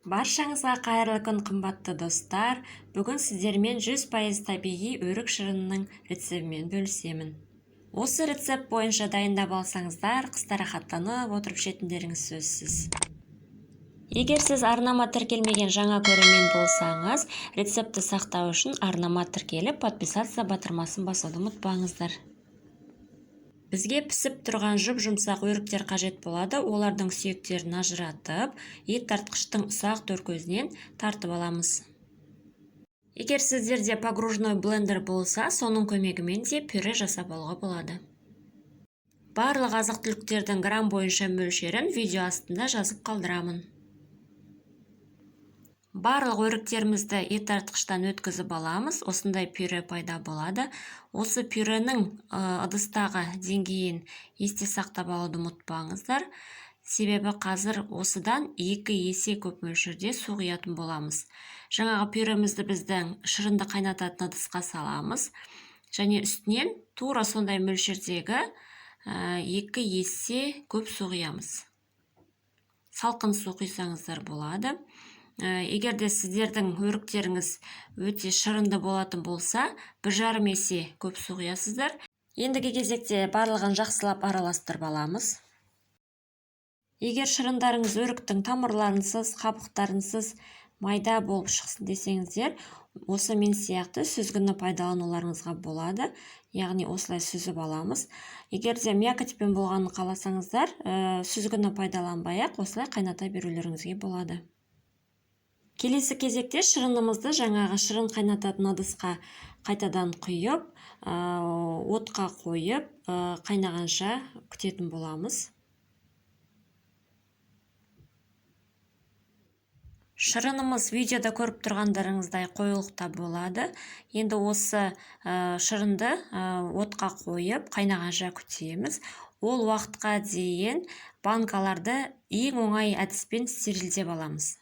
Баршаңызға қайырлы күн, қымбатты достар. Бүгін сіздермен 100% табиғи өрік шырынының рецептімен бөлісемін. Осы рецепт бойынша дайындап алсаңыздар, қыста рахаттанып отырып ішетіндеріңіз сөзсіз. Егер сіз арнама тіркелмеген жаңа көрермен болсаңыз, рецепті сақтау үшін арнама тіркеліп, подписаться батырмасын басуды ұмытпаңыздар. Бізге пісіп тұрған жұп-жұмсақ өріктер қажет болады. Олардың сүйектерін ажыратып, ет тартқыштың ұсақ төркөзінен тартып аламыз. Егер сіздерде погружной блендер болса, соның көмегімен де пюре жасап алуға болады. Барлық азық-түліктердің грамм бойынша мөлшерін видео астында жазып қалдырамын. Барлық өріктерімізді ет тартқыштан өткізіп аламыз. Осындай пюре пайда болады. Осы пюренің ыдыстағы деңгейін есте сақтап алуды ұмытпаңыздар. Себебі қазір осыдан 2 есе көп мөлшерде су құятын боламыз. Жаңағы пюремізді біздің шырынды қайнататын ыдысқа саламыз. Және үстінен тура сондай мөлшердегі 2 есе көп су құямыз. Салқын су құйсаңыздар болады. Егерде сіздердің өріктеріңіз өте шырынды болатын болса, 1,5 есе көп су құясыздар. Ендігі кезекте барлығын жақсылап араластырып аламыз. Егер шырындарыңыз өріктің тамырларынсыз, қабықтарынсыз майда болып шықсын десеңіздер, осы мен сияқты сүзгіні пайдалануларыңызға болады. Яғни осылай сүзіп аламыз. Егерде мякотьпен болғанын қаласаңыздар, сүзгіні пайдаланбай-ақ осылай қайната берулеріңізге болады. Келесі кезекте шырынымызды жаңағы шырын қайнататын ыдысқа қайтадан құйып, отқа қойып, қайнағанша күтетін боламыз. Шырынымыз видеода көріп тұрғандарыңыздай қоюлықта болады. Енді осы шырынды отқа қойып, қайнағанша күтеміз. Ол уақытқа дейін банкаларды ең оңай әдіспен стерилдеп аламыз.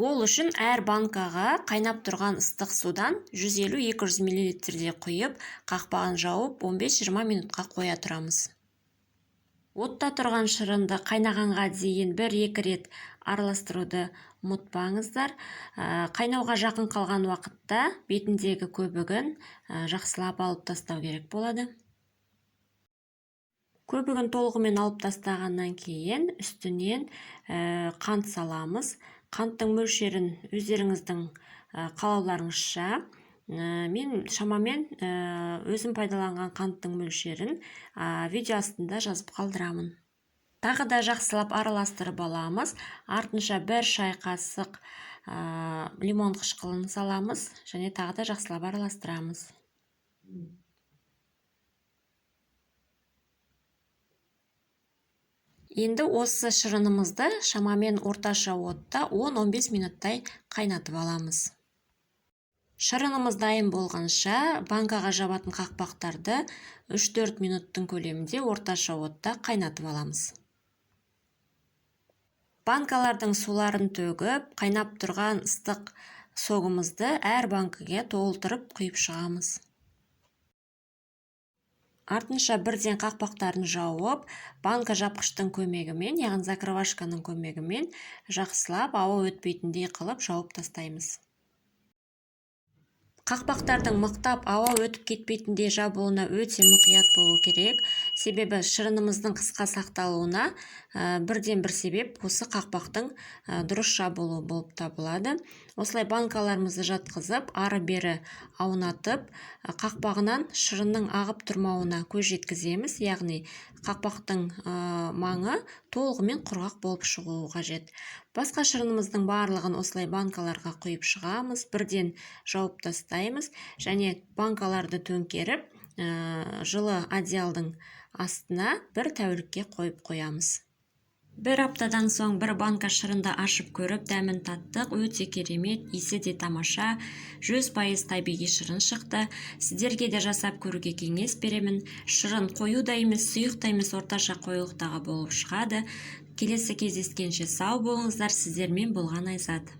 Ол үшін әр банкаға қайнап тұрған ыстық судан 150-200 мл құйып, қақпағын жауып 15-20 минутқа қоя тұрамыз. Отта тұрған шырынды қайнағанға дейін 1-2 рет араластыруды ұмытпаңыздар. Қайнауға жақын қалған уақытта бетіндегі көбігін жақсылап алып тастау керек болады. Көбігін толығымен алып тастағаннан кейін үстінен қант саламыз. Қанттың мөлшерін өздеріңіздің қалауларыңызша, мен шамамен өзім пайдаланған қанттың мөлшерін видео астында жазып қалдырамын. Тағы да жақсылап араластырып аламыз. Артынша 1 шай қасық лимон қышқылын саламыз және тағы да жақсылап араластырамыз. Енді осы шырынымызды шамамен орташа отта 10-15 минуттай қайнатып аламыз. Шырынымыз дайын болғанша банкаға жабатын қақпақтарды 3-4 минуттың көлемінде орташа отта қайнатып аламыз. Банкалардың суларын төгіп, қайнап тұрған ыстық согымызды әр банкіге толтырып құйып шығамыз. Артынша бірден қақпақтарын жауып, банка жапқыштың көмегімен, яғни закрывашканың көмегімен жақсылап ауа өтпейтіндей қылып жауып тастаймыз. Қақпақтардың мықтап ауа өтіп кетпейтіндей жабылуына өте мұқият болу керек. Себебі шырынымыздың қысқа сақталуына бірден бір себеп осы қақпақтың дұрыс жабылуы болып табылады. Осылай банкаларымызды жатқызып, ары-бері аунатып, қақпағынан шырынның ағып тұрмауына көз жеткіземіз. Яғни қақпақтың маңы толығымен құрғақ болып шығуы қажет. Басқа шырынымыздың барлығын осылай банкаларға құйып шығамыз, бірден жауып тастаймыз және банкаларды төңкеріп, жылы одеялдың астына 1 тәулікке қойып қоямыз. 1 аптадан соң 1 банка шырынды ашып көріп, дәмін таттық, өте керемет, иісі де тамаша, 100% табиғи шырын шықты. Сіздерге де жасап көруге кеңес беремін. Шырын қою да емес, сұйық та емес, орташа қоюлықтағы болып шығады. Келесі кездескенше сау болыңыздар, сіздермен болған Айзат.